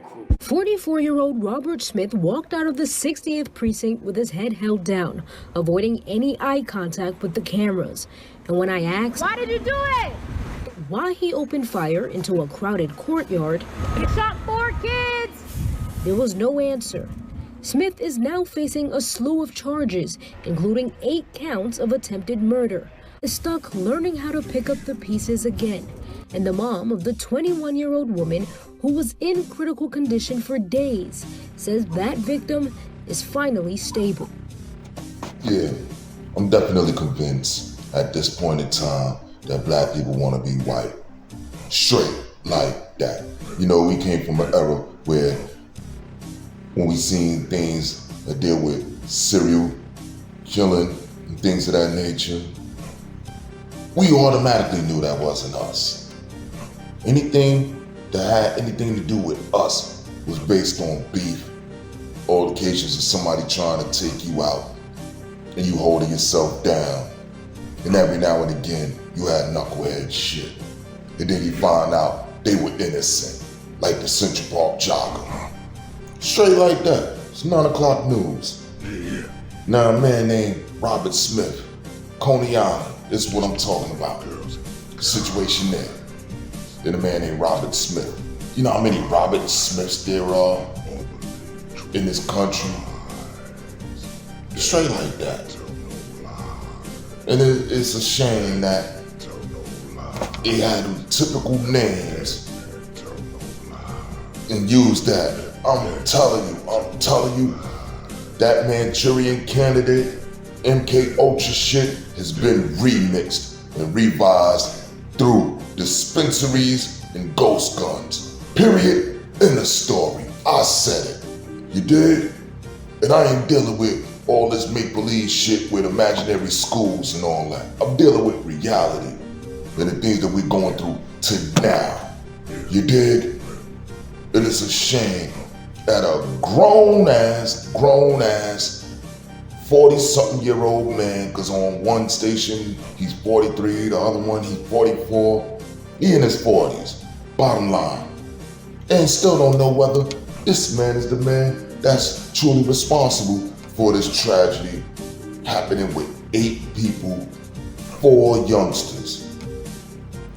crew. 44-year-old Robert Smith walked out of the 60th precinct with his head held down, avoiding any eye contact with the cameras. And when I asked, "Why did you do it?" why he opened fire into a crowded courtyard, "You shot 4 kids!" there was no answer. Smith is now facing a slew of charges, including 8 counts of attempted murder. Is stuck learning how to pick up the pieces again. And the mom of the 21-year-old woman who was in critical condition for days says that victim is finally stable. Yeah, I'm definitely convinced at this point in time that black people want to be white. Straight like that. You know, we came from an era where when we seen things that deal with serial killing and things of that nature, we automatically knew that wasn't us. Anything that had anything to do with us was based on beef, altercations of somebody trying to take you out and you holding yourself down. And every now and again, you had knucklehead shit. And then you find out they were innocent, like the Central Park jogger. Straight like that. It's Nunoclock Newz. Now a man named Robert Smith, Coney Island, this is what I'm talking about. The situation there. Then a man named Robert Smith. You know how many Robert Smiths there are in this country? Straight like that. And it's a shame that he had typical names and used that. I'm telling you, that Manchurian Candidate, MK Ultra shit has been remixed and revised through dispensaries and ghost guns. Period. In the story. I said it. You did? And I ain't dealing with all this make-believe shit with imaginary schools and all that. I'm dealing with reality and the things that we're going through to now. You did? It is a shame that a grown-ass 40-something-year-old man, because on one station he's 43, the other one he's 44, he in his 40s, bottom line. And still don't know whether this man is the man that's truly responsible for this tragedy happening with 8 people, 4 youngsters.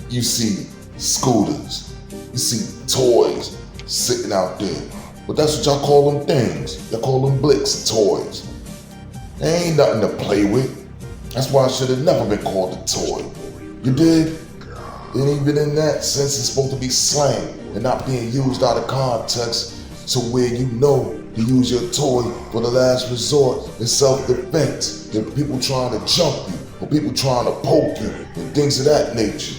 You see scooters, you see toys sitting out there. But that's what y'all call them things. Y'all call them blicks, toys. They ain't nothing to play with. That's why it should have never been called a toy. You did? And even in that sense, it's supposed to be slang and not being used out of context, so where you know to use your toy for the last resort in self-defense. There are people trying to jump you or people trying to poke you and things of that nature.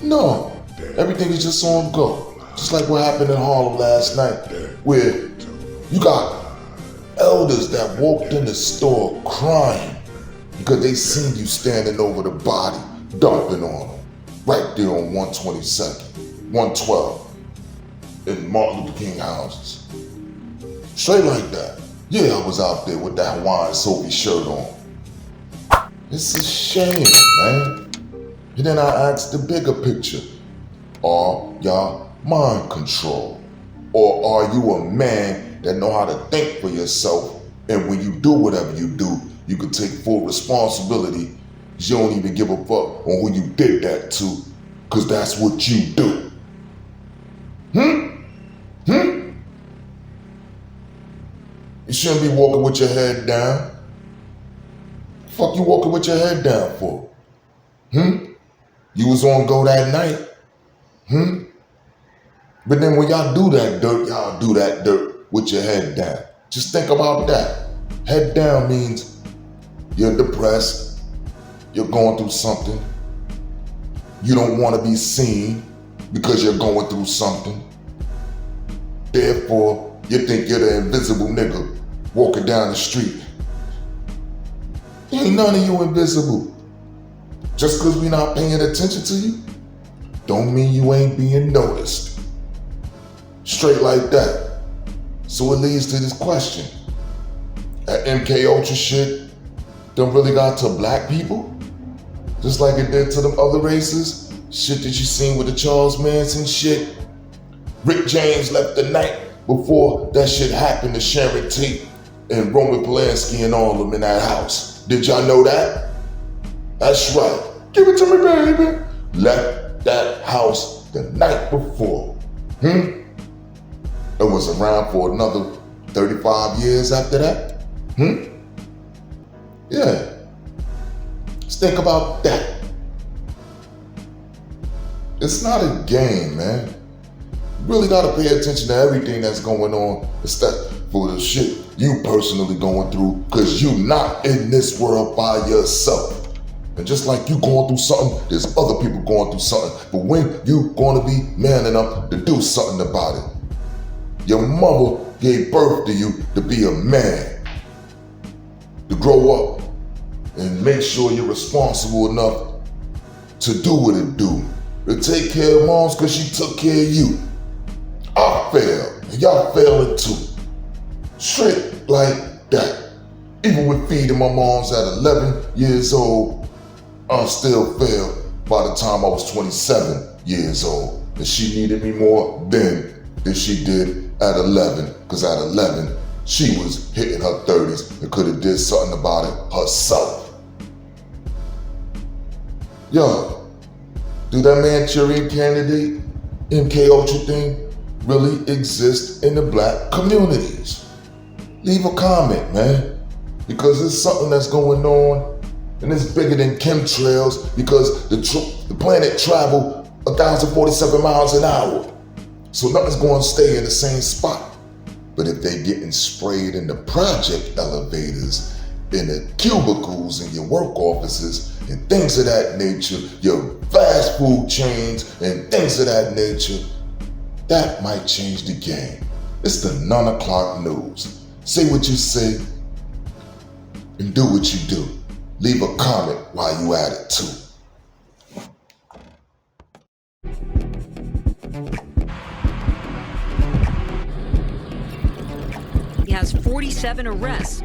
No, everything is just on go. Just like what happened in Harlem last night, where you got elders that walked in the store crying because they seen you standing over the body, dumping on them, right there on 122nd, 112, in Martin Luther King houses. Straight like that. Yeah, I was out there with that Hawaiian Sophie shirt on. It's a shame, man. And then I asked the bigger picture. Are y'all mind control? Or are you a man that know how to think for yourself, and when you do whatever you do, you can take full responsibility, because you don't even give a fuck on who you did that to, because that's what you do. You shouldn't be walking with your head down. The fuck you walking with your head down for? You was on go that night. But then when y'all do that dirt with your head down. Just think about that. Head down means you're depressed, you're going through something, you don't want to be seen because you're going through something. Therefore, you think you're the invisible nigga walking down the street. Ain't none of you invisible. Just because we not paying attention to you, don't mean you ain't being noticed. Straight like that. So it leads to this question. That MK Ultra shit done really got to black people? Just like it did to them other races? Shit that you seen with the Charles Manson shit? Rick James left the night before that shit happened to Sharon Tate and Roman Polanski and all of them in that house. Did y'all know that? That's right. Give it to me, baby. Left that house the night before. It was around for another 35 years after that. Yeah. Let's think about that. It's not a game, man. You really gotta pay attention to everything that's going on, except for the shit you personally going through, cause you not in this world by yourself. And just like you going through something, there's other people going through something. But when you gonna be man enough to do something about it? Your mother gave birth to you to be a man, to grow up and make sure you're responsible enough to do what it do, to take care of moms cause she took care of you. I failed, and y'all failing too. Straight like that. Even with feeding my moms at 11 years old, I still failed by the time I was 27 years old. And she needed me more then than she did at 11. Cause at 11, she was hitting her 30s and could have did something about it herself. Yo, do that Manchurian candidate, MK Ultra thing, really exist in the black communities? Leave a comment, man, because it's something that's going on and it's bigger than chemtrails because the planet traveled 1,047 miles an hour. So nothing's going to stay in the same spot. But if they getting sprayed in the project elevators, in the cubicles in your work offices and things of that nature, your fast food chains and things of that nature, that might change the game. It's the Nunoclock Newz. Say what you say and do what you do. Leave a comment while you at it too. He has 47 arrests,